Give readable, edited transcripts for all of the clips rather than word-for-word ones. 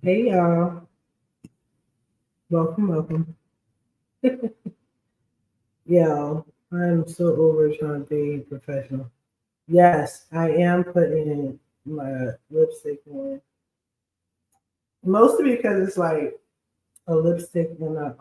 Hey y'all, welcome. Yo, I'm so over trying to be professional. Yes, I am putting my lipstick on, mostly because it's like a lipstick and a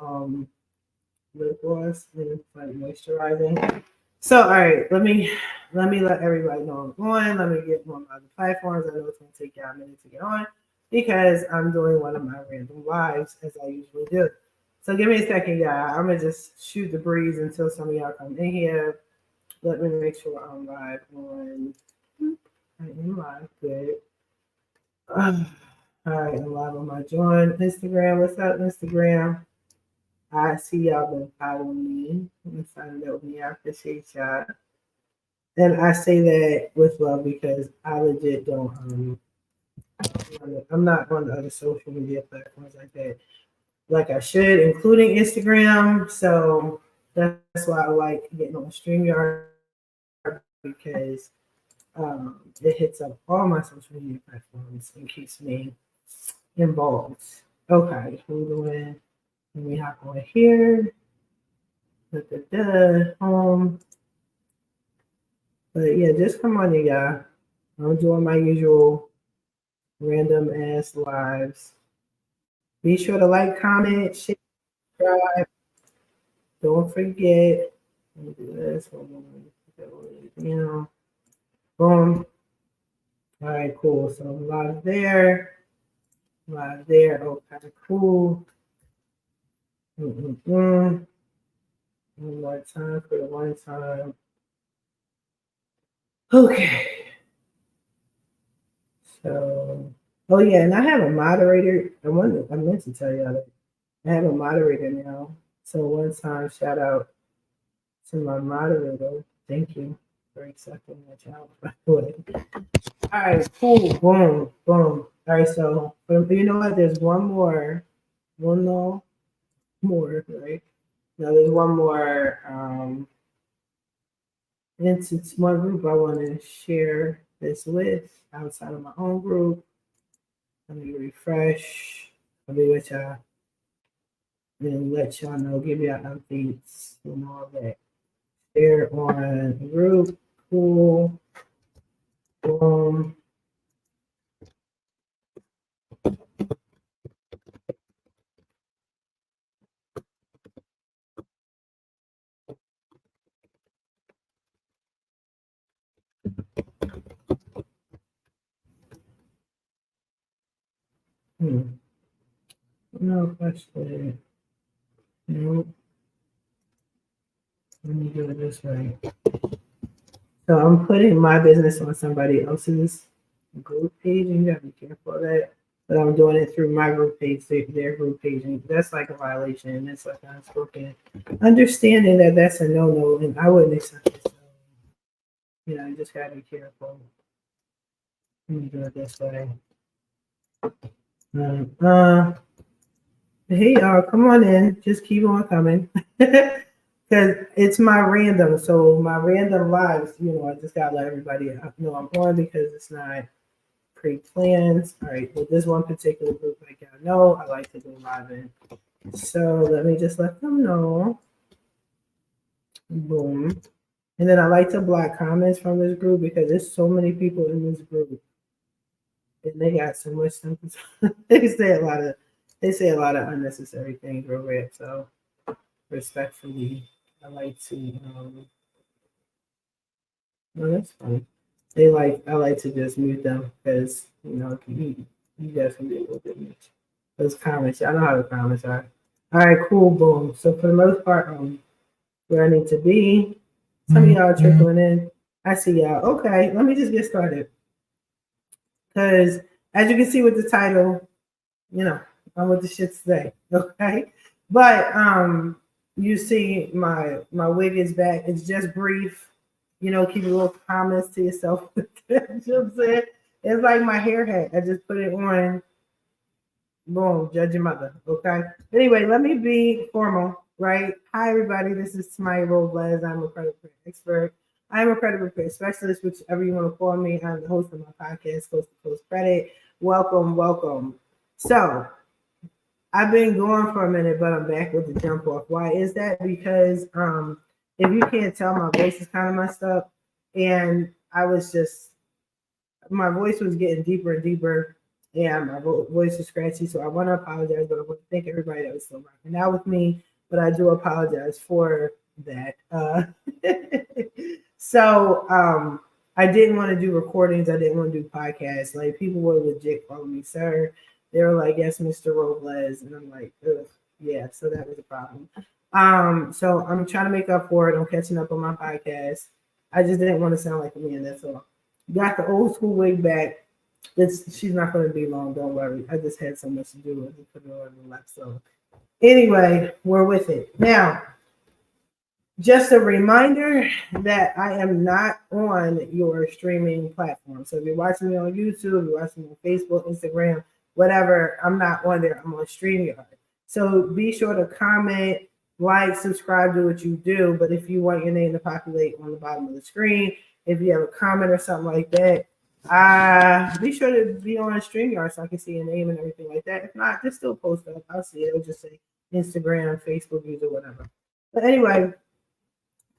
lip gloss, and it's like moisturizing. So, all right, let me let everybody know I'm on. Let me get on my other platforms. I know it's gonna take y'all a minute to get on because I'm doing one of my random lives as I usually do. So give me a second, y'all. I'm gonna just shoot the breeze until some of y'all come in here. Let me make sure I'm live on. I am live. Good. All right, I'm live on my join Instagram. What's up, Instagram? I see y'all been following me. And signing up with me. I appreciate y'all. And I say that with love because I legit don't. I'm not on the other social media platforms like I should, including Instagram. So that's why I like getting on StreamYard because it hits up all my social media platforms and keeps me involved. Okay, we're doing. Let me hop on here. Home. But yeah, just come on, you guys. I'm doing my usual random ass lives. Be sure to like, comment, share, subscribe. Don't forget. Let me do this. Hold on. Boom. All right, cool. So I'm live there. Live there. Okay, cool. One more time for the one time. Okay. So, oh yeah, and I have a moderator. I meant to tell y'all that I have a moderator now. So one time, shout out to my moderator. Thank you for accepting my challenge, by the way. All right, cool. Boom, boom. All right, so but you know what? There's one more, right? Now there's one more instance, one group I want to share this with outside of my own group. Let me refresh. I'll be with y'all and let y'all know, give y'all updates and all that. Share on the group. Cool. Boom. No question. Nope. Let me do it this way. So I'm putting my business on somebody else's group page, and you gotta be careful of that. But I'm doing it through my group page, their group page, and that's like a violation. It's like unspoken understanding that that's a no-no, and I wouldn't accept it. So, you just gotta be careful. Let me do it this way. Hey y'all, come on in. Just keep on coming. Because it's my random. So my random lives, I just gotta let everybody know I'm on because it's not pre-planned. All right, with this one particular group, like y'all know, I like to do live in. So let me just let them know. Boom. And then I like to block comments from this group because there's so many people in this group. And they got so much stuff. They say a lot of unnecessary things real quick. So respectfully, I like to no, that's fine. I like to just mute them because you guys can be a little bit much. Those comments, I know how the comments are. All right, cool, boom. So for the most part, where I need to be, some of y'all are trickling in. I see y'all. Okay, let me just get started. Because as you can see with the title, I'm with the shits today. Okay. But you see my wig is back. It's just brief. Keep your little comments to yourself. You know what I'm saying? It's like my hair hat. I just put it on. Boom, judge your mother. Okay. Anyway, let me be formal, right? Hi everybody. This is Tamiya Robles. I'm a credit repair expert. I'm a credit repair specialist, whichever you want to call me. I'm the host of my podcast, Coast to Coast Credit. Welcome, welcome. So I've been going for a minute, but I'm back with the jump off. Why is that? Because if you can't tell, my voice is kind of messed up, and my voice was getting deeper and deeper, and my voice is scratchy. So I want to apologize, but I want to thank everybody that was still rocking out with me. But I do apologize for that. So I didn't want to do recordings. I didn't want to do podcasts. Like, people were legit calling me sir. They were like, yes, Mr. Robles. And I'm like, ugh, yeah, so that was a problem. So I'm trying to make up for it. I'm catching up on my podcast. I just didn't want to sound like a man, that's all. Got the old school wig back. She's not going to be long, don't worry. I just had so much to do. I just put it on the left. So anyway, we're with it. Now, just a reminder that I am not on your streaming platform. So if you're watching me on YouTube, you're watching me on Facebook, Instagram, whatever, I'm not on there. I'm on StreamYard. So be sure to comment, like, subscribe, do what you do. But if you want your name to populate on the bottom of the screen, if you have a comment or something like that, be sure to be on StreamYard so I can see your name and everything like that. If not, just still post up. I'll see it. It'll just say Instagram, Facebook user, whatever. But anyway,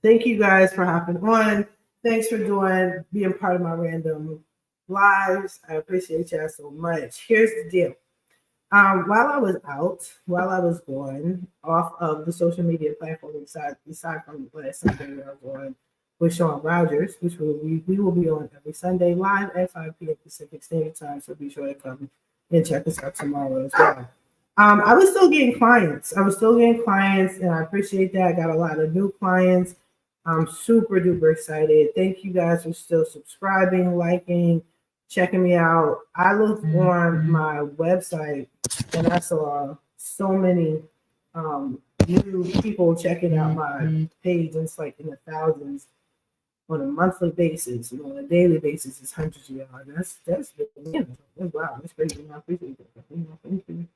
thank you guys for hopping on. Thanks for being part of my random lives. I appreciate y'all so much. Here's the deal. While I was going off of the social media platform, aside from last Sunday where I was on with Sean Rogers, which we will be on every Sunday live at 5 p.m. Pacific Standard Time. So be sure to come and check us out tomorrow as well. I was still getting clients. And I appreciate that. I got a lot of new clients. I'm super duper excited. Thank you guys for still subscribing, liking, checking me out. I looked on my website and I saw so many new people checking out my page. And it's like in the thousands on a monthly basis. And on a daily basis, it's hundreds of y'all. That's wow. That's crazy. I appreciate that. Thank you.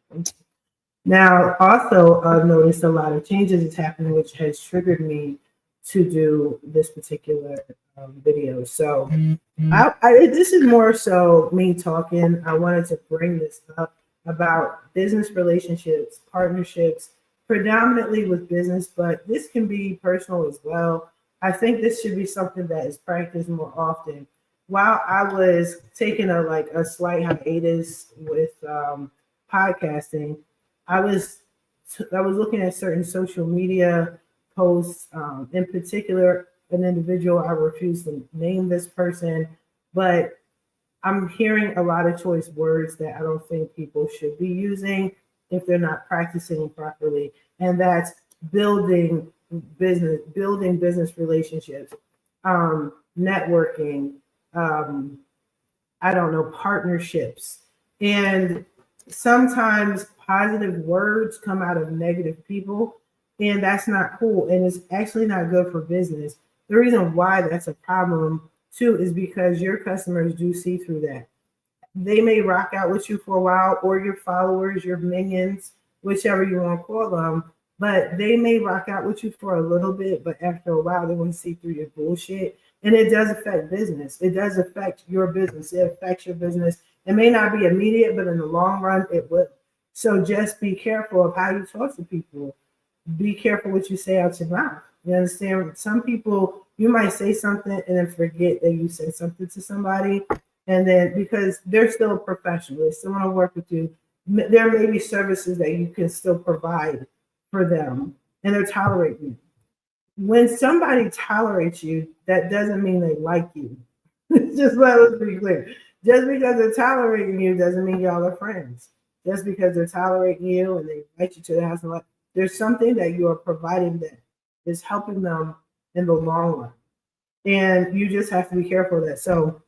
Now, also, I've noticed a lot of changes that's happening, which has triggered me to do this particular video. So this is more so me talking. I wanted to bring this up about business relationships, partnerships, predominantly with business, but this can be personal as well. I think this should be something that is practiced more often. While I was taking a slight hiatus with podcasting, I was looking at certain social media posts, in particular, an individual. I refuse to name this person, but I'm hearing a lot of choice words that I don't think people should be using if they're not practicing properly, and that's building business relationships, networking, partnerships, and sometimes positive words come out of negative people, and that's not cool, and it's actually not good for business. The reason why that's a problem too is because your customers do see through that. They may rock out with you for a while, or your followers, your minions, whichever you want to call them, but they may rock out with you for a little bit, but after a while, they want to see through your bullshit. And it does affect business. It does affect your business. It affects your business. It may not be immediate, but in the long run, it will. So just be careful of how you talk to people. Be careful what you say out your mouth. You understand? Some people, you might say something and then forget that you said something to somebody. And then because they're still a professional, they still want to work with you. There may be services that you can still provide for them, and they're tolerating you. When somebody tolerates you, that doesn't mean they like you. Just let us be clear. Just because they're tolerating you doesn't mean y'all are friends. Just because they're tolerating you and they invite you to the house and like, there's something that you are providing that is helping them in the long run. And you just have to be careful of that. So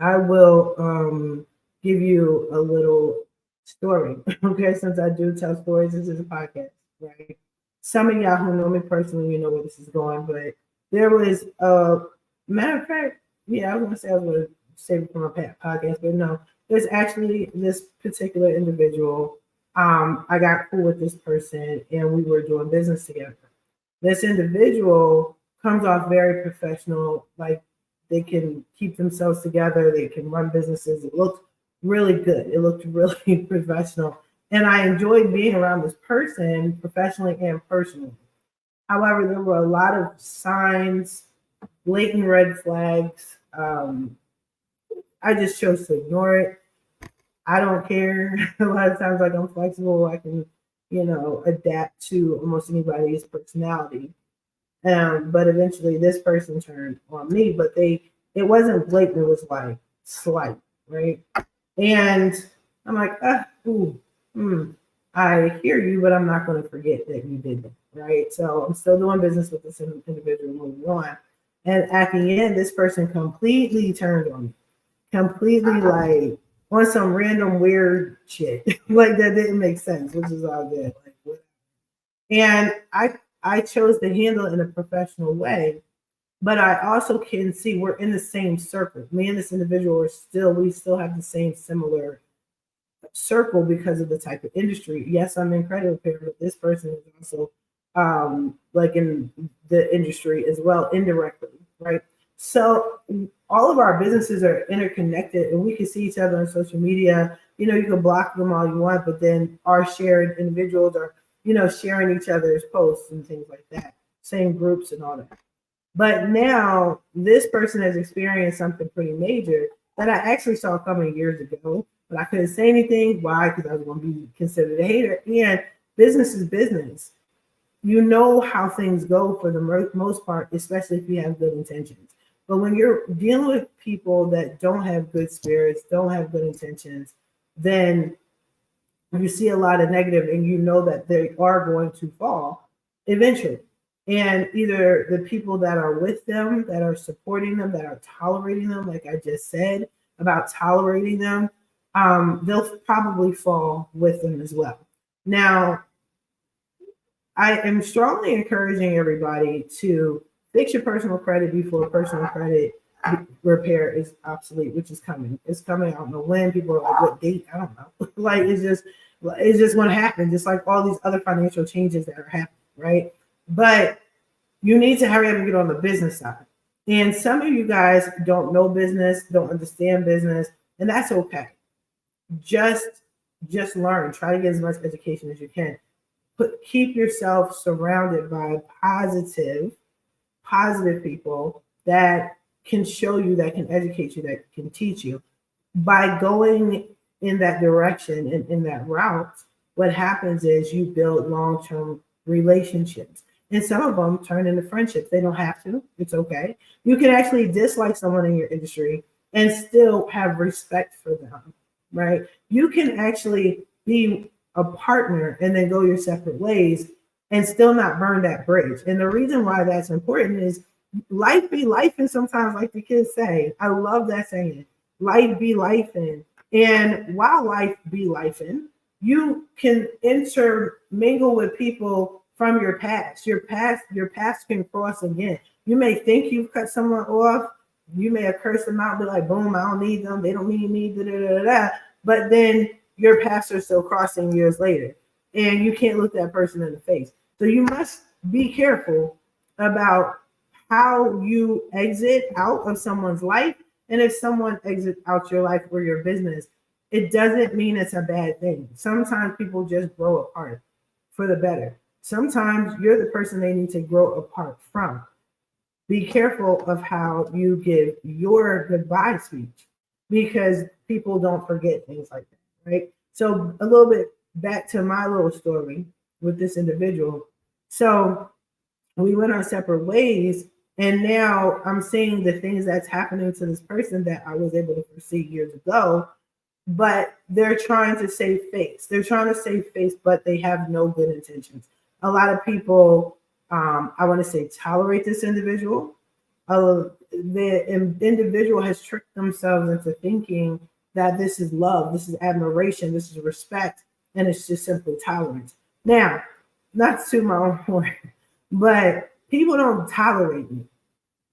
I will give you a little story, okay? Since I do tell stories, this is a podcast, right? Some of y'all who know me personally, you know where this is going, but there was a matter of fact, I was going to save it from a podcast, but no, there's actually this particular individual. I got cool with this person and we were doing business together. This individual comes off very professional, like they can keep themselves together, they can run businesses. It looks really good. It looked really professional. And I enjoyed being around this person professionally and personally. However, there were a lot of signs, blatant red flags. I just chose to ignore it. I don't care. A lot of times, like I'm flexible. I can, adapt to almost anybody's personality. But eventually, this person turned on me. But it wasn't blatant. It was like slight, right? And I'm like, ooh, I hear you, but I'm not going to forget that you did that, right? So I'm still doing business with this individual, moving on. And at the end, this person completely turned on me, completely like on some random weird shit, like that didn't make sense, which is all good. Like, whatever. And I chose to handle it in a professional way, but I also can see we're in the same circle. Me and this individual we still have the same similar circle because of the type of industry. Yes, I'm in credit repair, but this person is also like in the industry as well, indirectly, right? So all of our businesses are interconnected, and we can see each other on social media. You can block them all you want, but then our shared individuals are, sharing each other's posts and things like that, same groups and all that. But now this person has experienced something pretty major that I actually saw coming years ago, but I couldn't say anything. Why? Because I was going to be considered a hater. And business is business. You know how things go for the most part, especially if you have good intentions. But when you're dealing with people that don't have good spirits, don't have good intentions, then you see a lot of negative, and you know that they are going to fall eventually. And either the people that are with them, that are supporting them, that are tolerating them, like I just said about tolerating them, they'll probably fall with them as well. Now, I am strongly encouraging everybody to fix your personal credit before personal credit repair is obsolete, which is coming. It's coming. I don't know when. People are like, what date? I don't know. Like it's just going to happen, just like all these other financial changes that are happening, right? But you need to hurry up and get on the business side. And some of you guys don't know business, don't understand business, and that's okay. Just learn. Try to get as much education as you can. Keep yourself surrounded by positive people that can show you, that can educate you, that can teach you. By going in that direction and in that route, what happens is you build long-term relationships. And some of them turn into friendships. They don't have to. It's okay. You can actually dislike someone in your industry and still have respect for them, right? You can actually be a partner and then go your separate ways and still not burn that bridge. And the reason why that's important is life be life, and sometimes, like the kids say, I love that saying, life be life in. And while life be life in, you can intermingle with people from your past. Your past can cross again. You may think you've cut someone off. You may have cursed them out, be like, boom, I don't need them. They don't need me, da, da, da, da. But then your paths are still crossing years later, and you can't look that person in the face. So you must be careful about how you exit out of someone's life. And if someone exits out your life or your business, it doesn't mean it's a bad thing. Sometimes people just grow apart for the better. Sometimes you're the person they need to grow apart from. Be careful of how you give your goodbye speech, because people don't forget things like that, right? So a little bit back to my little story with this individual. So we went our separate ways, and now I'm seeing the things that's happening to this person that I was able to foresee years ago, but they're trying to save face. They're trying to save face, but they have no good intentions. A lot of people, I want to say, tolerate this individual. The individual has tricked themselves into thinking that this is love, this is admiration, this is respect, and it's just simply tolerance. Now, not to my own horn, but people don't tolerate me.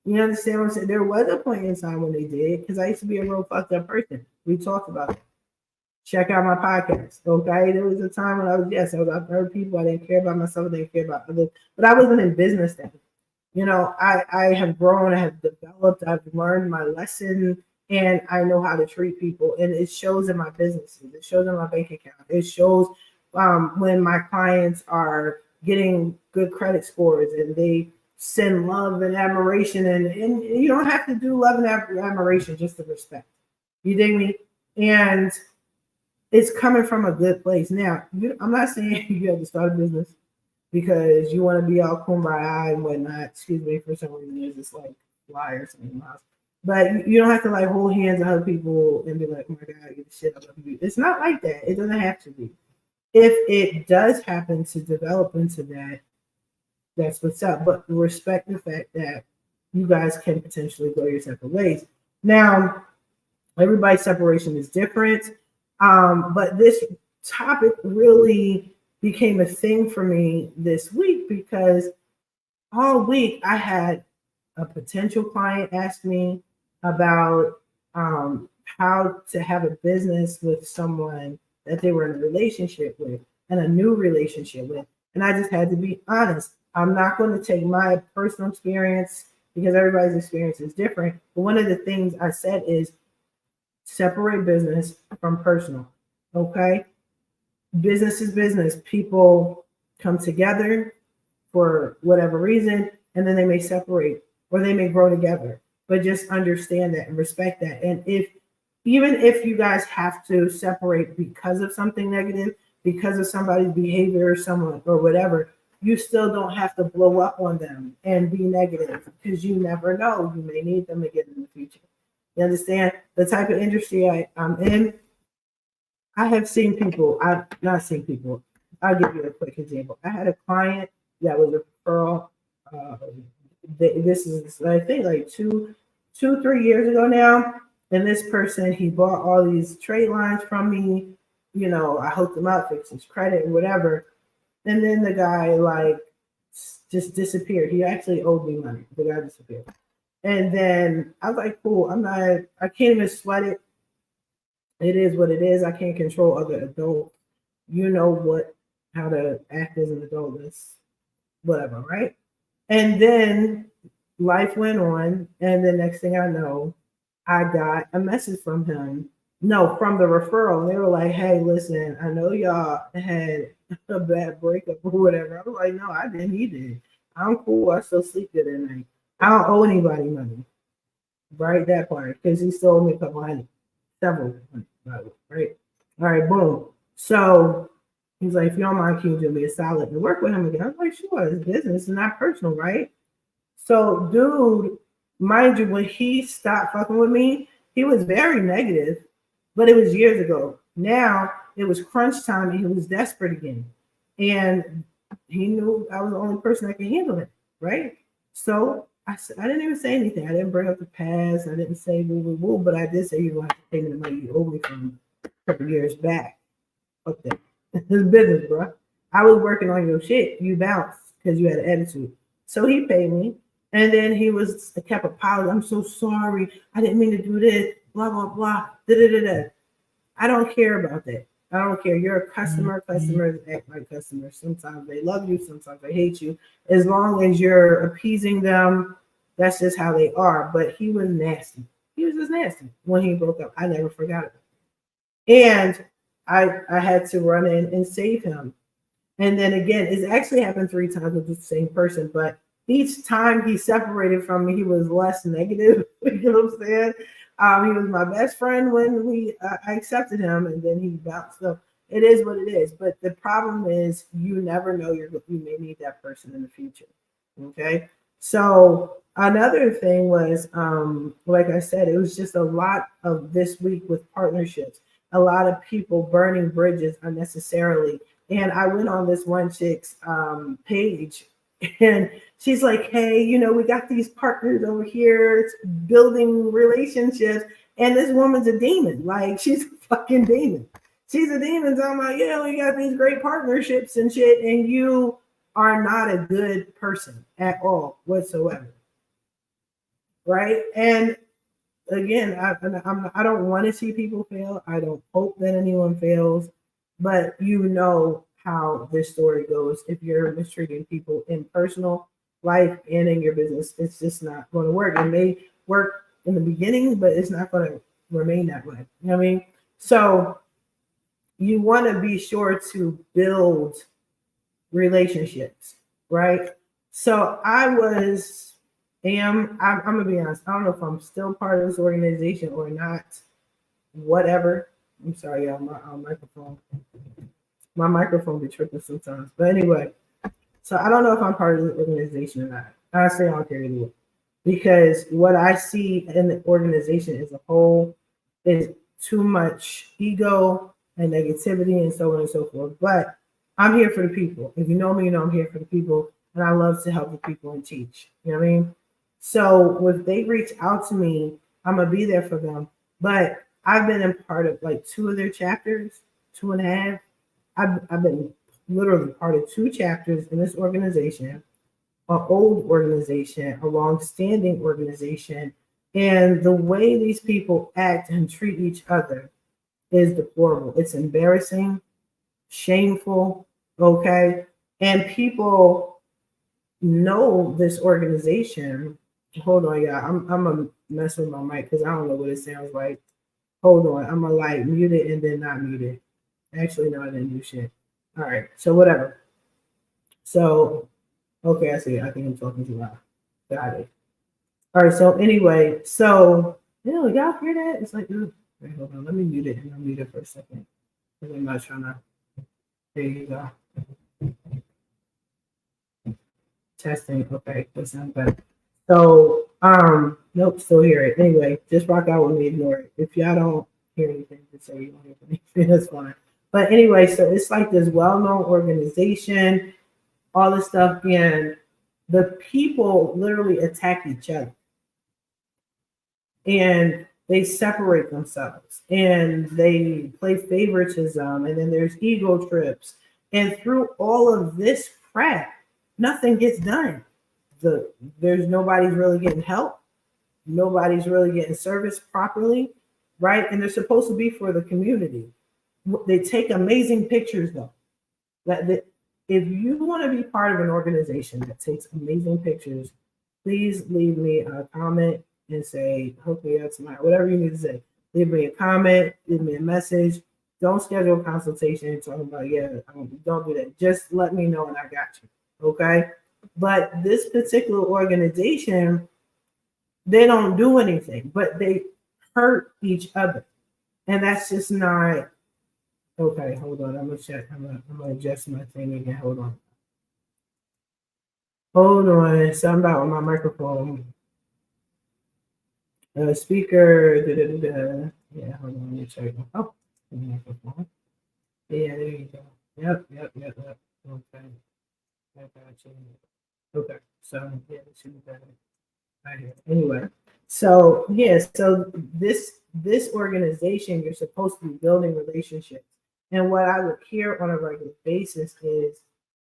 You understand what I'm saying? There was a point in time when they did, because I used to be a real fucked up person. We talked about it. Check out my podcast. Okay. There was a time when I was out there people. I didn't care about myself, I didn't care about others, but I wasn't in business then. I have grown, I have developed, I've learned my lesson, and I know how to treat people, and it shows in my businesses. It shows in my bank account. It shows when my clients are getting good credit scores and they send love and admiration, and you don't have to do love and admiration, just to respect. You dig me? And it's coming from a good place. Now, I'm not saying you have to start a business because you want to be all kumbaya and whatnot. Excuse me, for some reason there's this like flyers in the house. But you don't have to like hold hands and hug people and be like, oh my God, get the shit out of you. It's not like that. It doesn't have to be. If it does happen to develop into that, that's what's up. But respect the fact that you guys can potentially go your separate ways. Now, everybody's separation is different. But this topic really became a thing for me this week because all week I had a potential client ask me about how to have a business with someone that they were in a relationship with and a new relationship with. And I just had to be honest. I'm not going to take my personal experience because everybody's experience is different. But one of the things I said is separate business from personal. Okay? Business is business. People come together for whatever reason, and then they may separate or they may grow together. But just understand that and respect that. And even if you guys have to separate because of something negative, because of somebody's behavior or someone or whatever, you still don't have to blow up on them and be negative because you never know. You may need them again in the future. You understand? The type of industry I'm in, I have seen people, I've not seen people. I'll give you a quick example. I had a client that was a referral. This is, I think, like 3 years ago now. And this person, he bought all these trade lines from me. You know, I hooked him up, fixed his credit and whatever. And then the guy, like, just disappeared. He actually owed me money. The guy disappeared. And then I was like, cool, I can't even sweat it. It is what it is. I can't control other adults. You know how to act as an adult is whatever, right? And then life went on. And the next thing I know, I got a message from him. No, from the referral. They were like, hey, listen, I know y'all had a bad breakup or whatever. I was like, no, I didn't. He did. I'm cool. I still sleep good at night. I don't owe anybody money. Right? That part. Because he stole me a couple hundred. Several hundred, right? All right, boom. So he's like, if you don't mind, can you do me a solid and work with him again? I was like, sure, it's business, it's not personal, right? So, dude, mind you, when he stopped fucking with me, he was very negative, but it was years ago. Now it was crunch time and he was desperate again. And he knew I was the only person that could handle it, right? So I didn't even say anything. I didn't bring up the past. I didn't say woo, woo, woo, but I did say you're going to have to pay me the money you owe me from a couple years back. Fuck that. It's business, bro. I was working on your shit. You bounced because you had an attitude. So he paid me. And then he kept apologizing. I'm so sorry. I didn't mean to do this. Blah, blah, blah. Da, da, da, da. I don't care about that. I don't care. You're a customer. Customers act like customers. Sometimes they love you. Sometimes they hate you. As long as you're appeasing them, that's just how they are. But he was nasty. He was just nasty when he broke up. I never forgot it. And I had to run in and save him. And then again, it's actually happened 3 times with the same person. But each time he separated from me, he was less negative. You know what I'm saying? He was my best friend when I accepted him, and then he bounced. So it is what it is. But the problem is, you never know you may need that person in the future. Okay. So another thing was, like I said, it was just a lot of this week with partnerships. A lot of people burning bridges unnecessarily. And I went on this one chick's page. And she's like, hey, we got these partners over here. It's building relationships. And this woman's a demon. Like, she's a fucking demon. She's a demon. So I'm like, yeah, we got these great partnerships and shit. And you are not a good person at all whatsoever. Right? And again, I don't want to see people fail. I don't hope that anyone fails. But you know how this story goes. If you're mistreating people in personal life and in your business, it's just not going to work. It may work in the beginning, but it's not going to remain that way. You know what I mean? So you want to be sure to build relationships, right? So I'm gonna be honest, I don't know if I'm still part of this organization or not, whatever. I'm sorry, y'all, my microphone be tripping sometimes. But anyway, so I don't know if I'm part of the organization or not. Honestly, I don't care either way. Because what I see in the organization as a whole is too much ego and negativity and so on and so forth. But I'm here for the people. If you know me, you know I'm here for the people. And I love to help the people and teach. You know what I mean? So if they reach out to me, I'm gonna be there for them. But I've been in part of like two of their chapters, two and a half. I've been literally part of two chapters in this organization, an old organization, a long-standing organization, and the way these people act and treat each other is deplorable. It's embarrassing, shameful, okay? And people know this organization. Hold on, yeah, I'm gonna mess with my mic because I don't know what it sounds like. Hold on, I'm gonna like mute it and then not mute it. Actually, no, I didn't do shit. All right, so whatever. So, okay, I see. I think I'm talking too loud. Got it. All right, so anyway, so y'all hear that? It's like, wait, hold on, let me mute it and I'll mute it for a second. Because I'm not trying to. There you go. Testing. Okay, that sounds better. So, nope, still hear it. Anyway, just rock out with me, ignore it. If y'all don't hear anything, just say you don't hear anything. That's fine. But anyway, so it's like this well-known organization, all this stuff, and the people literally attack each other. And they separate themselves and they play favoritism, and then there's ego trips, and through all of this crap nothing gets done. There's nobody's really getting help, nobody's really getting service properly, right? And they're supposed to be for the community. They take amazing pictures though. That if you want to be part of an organization that takes amazing pictures, please leave me a comment and say, hopefully that's tonight, whatever you need to say. Leave me a comment, leave me a message. Don't schedule a consultation talking about, don't do that. Just let me know and I got you. Okay. But this particular organization, they don't do anything, but they hurt each other. And that's just not okay. Hold on. I'm gonna check. I'm gonna adjust my thing again. Hold on. Hold on. Something about my microphone. Speaker. Da, da, da, da. Yeah, hold on. Let me check. Oh, microphone. Yeah, there you go. Yep. Okay. I got you. Okay. So, yeah, it should be better. Right here. Anyway, so yeah, so this organization, you're supposed to be building relationships. And what I would hear on a regular basis is,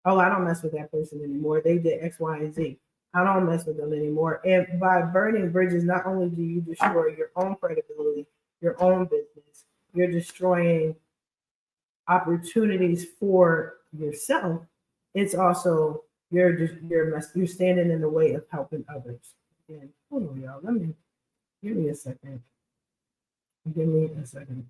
oh, I don't mess with that person anymore. They did X, Y, and Z. I don't mess with them anymore. And by burning bridges, not only do you destroy your own credibility, your own business, you're destroying opportunities for yourself. It's also you're standing in the way of helping others. And hold on, y'all. Let me give me a second. Give me a second.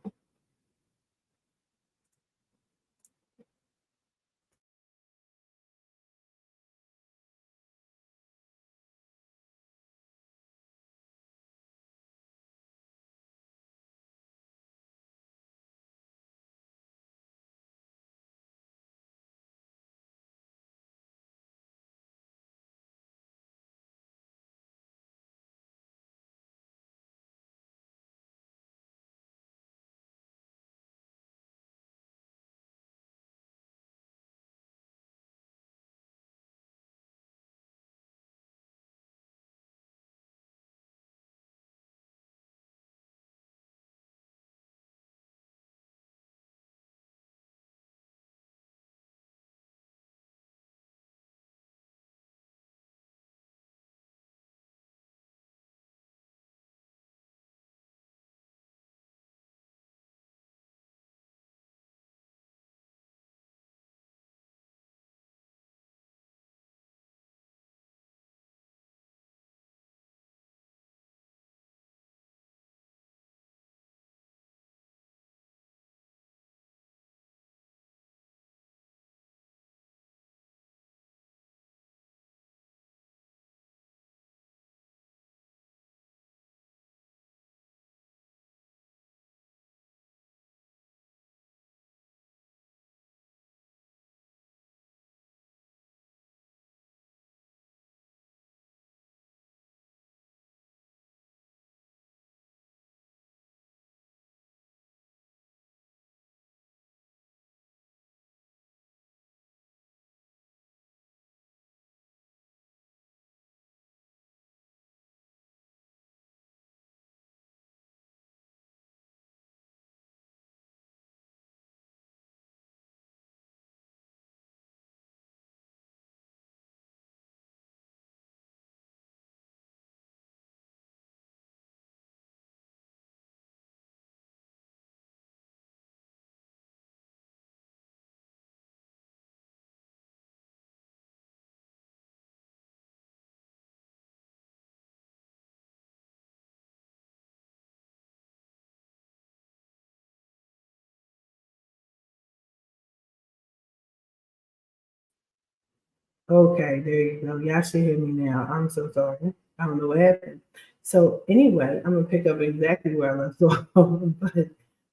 Okay, there you go. Y'all should hear me now. I'm so sorry. I don't know what happened. So anyway, I'm gonna pick up exactly where I left off. But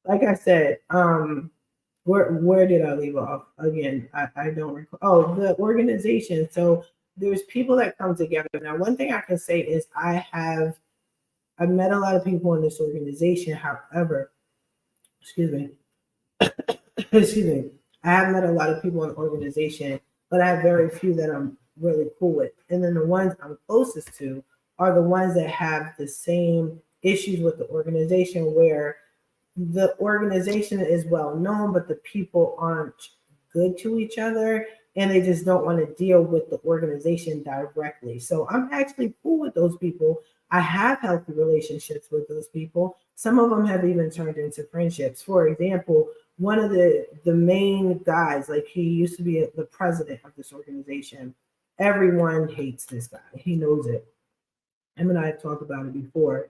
like I said, where did I leave off? Again, I don't recall. Oh, the organization. So there's people that come together. Now, one thing I can say is I've met a lot of people in this organization. However, excuse me, excuse me, I have met a lot of people in the organization, but I have very few that I'm really cool with. And then the ones I'm closest to are the ones that have the same issues with the organization where the organization is well known, but the people aren't good to each other and they just don't want to deal with the organization directly. So I'm actually cool with those people. I have healthy relationships with those people. Some of them have even turned into friendships. For example, one of the main guys, like he used to be the president of this organization. Everyone hates this guy. He knows it. Him and I have talked about it before.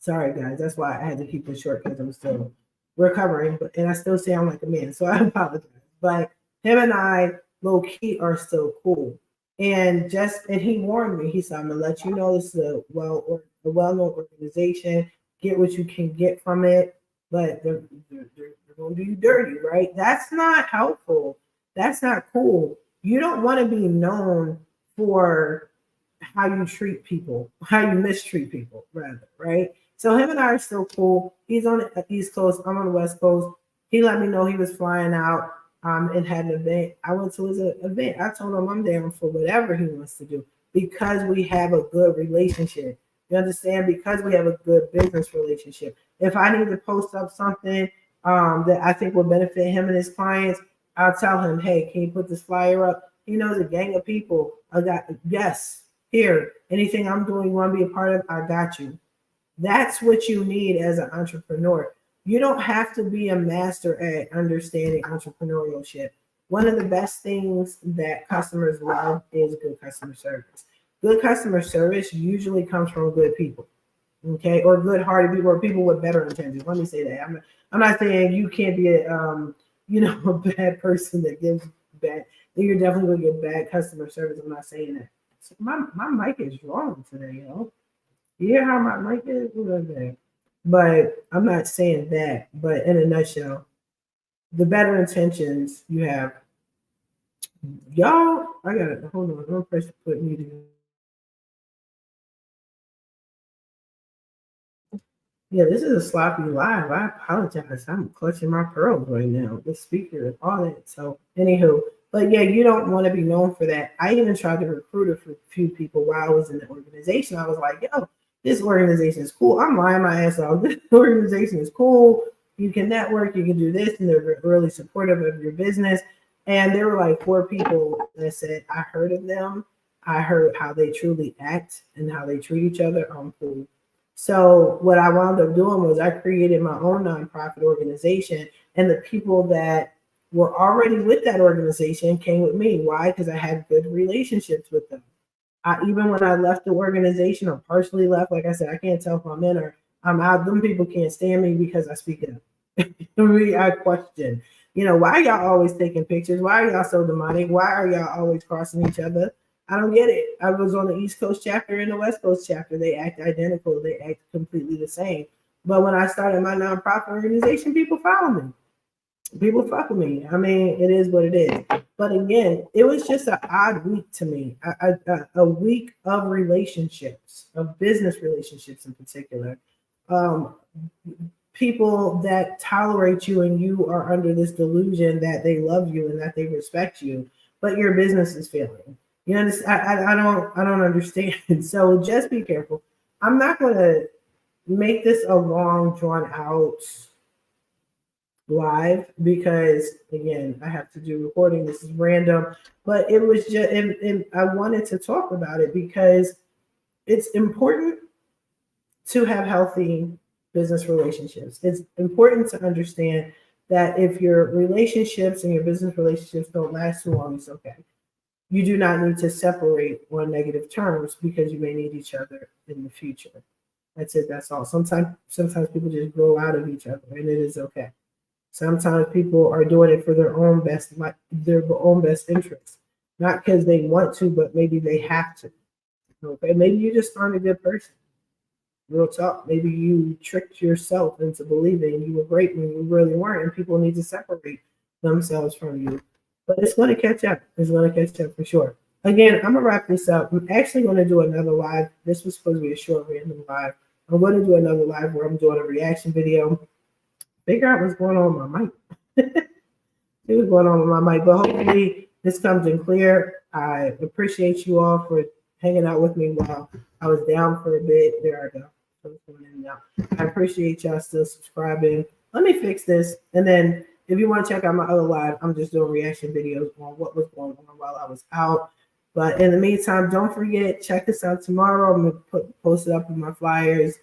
Sorry, guys. That's why I had to keep it short because I'm still recovering, but and I still sound like a man, so I apologize. But him and I, low key, are still cool. And he warned me. He said, "I'm gonna let you know this is a well known organization. Get what you can get from it, but they're gonna do you dirty, right? That's not helpful. That's not cool. You don't want to be known for how you treat people, how you mistreat people, rather, right? So him and I are still cool. He's on the East Coast. I'm on the West Coast. He let me know he was flying out and had an event. I went to his event. I told him I'm down for whatever he wants to do because we have a good relationship. You understand? Because we have a good business relationship. If I need to post up something that I think will benefit him and his clients, I'll tell him, hey, can you put this flyer up? He knows a gang of people. I got, yes, here, anything I'm doing, you want to be a part of, I got you. That's what you need as an entrepreneur. You don't have to be a master at understanding entrepreneurship. One of the best things that customers love is good customer service. Good customer service usually comes from good people, okay, or good-hearted people, or people with better intentions. Let me say that. I'm not saying you can't be a bad person that gives bad. You're definitely gonna get bad customer service. I'm not saying that. So my mic is wrong today, yo. You hear how my mic is? Who does that? But I'm not saying that. But in a nutshell, the better intentions you have, y'all. I gotta hold on. Don't press put me. Yeah, this is a sloppy live. I apologize. I'm clutching my pearls right now. The speaker and all that. So, anywho, but yeah, you don't want to be known for that. I even tried to recruit a few people while I was in the organization. I was like, yo, this organization is cool. I'm lying my ass off. This organization is cool. You can network, you can do this, and they're really supportive of your business. And there were like four people that said, I heard of them. I heard how they truly act and how they treat each other. I'm cool. So what I wound up doing was I created my own nonprofit organization, and the people that were already with that organization came with me. Why? Because I had good relationships with them. Even when I left the organization or partially left, like I said, I can't tell if I'm in or I'm out. Them people can't stand me because I speak it up. I question, why are y'all always taking pictures? Why are y'all so demonic? Why are y'all always crossing each other? I don't get it. I was on the East Coast chapter and the West Coast chapter. They act identical. They act completely the same. But when I started my nonprofit organization, people follow me. People fuck with me. I mean, it is what it is. But again, it was just an odd week to me. A week of relationships, of business relationships in particular. Um, People that tolerate you and you are under this delusion that they love you and that they respect you, but your business is failing. You understand? I don't understand. So just be careful. I'm not going to make this a long drawn out live because again I have to do recording. This is random, but it was just and I wanted to talk about it because it's important to have healthy business relationships. It's important to understand that if your relationships and your business relationships don't last too long, it's okay. You do not need to separate on negative terms because you may need each other in the future. That's it. That's all. Sometimes people just grow out of each other, and it is okay. Sometimes people are doing it for their own best interests, not because they want to, but maybe they have to. Okay, maybe you just aren't a good person. Real talk. Maybe you tricked yourself into believing you were great when you really weren't, and people need to separate themselves from you. But it's going to catch up. It's going to catch up for sure. Again, I'm gonna wrap this up. I'm actually going to do another live. This was supposed to be a short, random live. I'm going to do another live where I'm doing a reaction video. Figure out what's going on with my mic. See what's going on with my mic. But hopefully this comes in clear. I appreciate you all for hanging out with me while I was down for a bit. There I go. I appreciate y'all still subscribing. Let me fix this. And then if you want to check out my other live, I'm just doing reaction videos on what was going on while I was out. But in the meantime, don't forget, check this out tomorrow. I'm going to post it up in my flyers,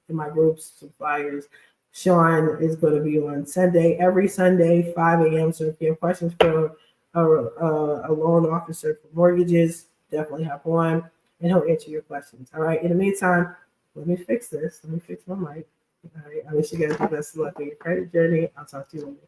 in my groups, some flyers. Sean is going to be on Sunday, every Sunday, 5 a.m. So if you have questions for a loan officer for mortgages, definitely hop on and he'll answer your questions. All right. In the meantime, let me fix this. Let me fix my mic. All right. I wish you guys the best of luck in your credit journey. I'll talk to you later.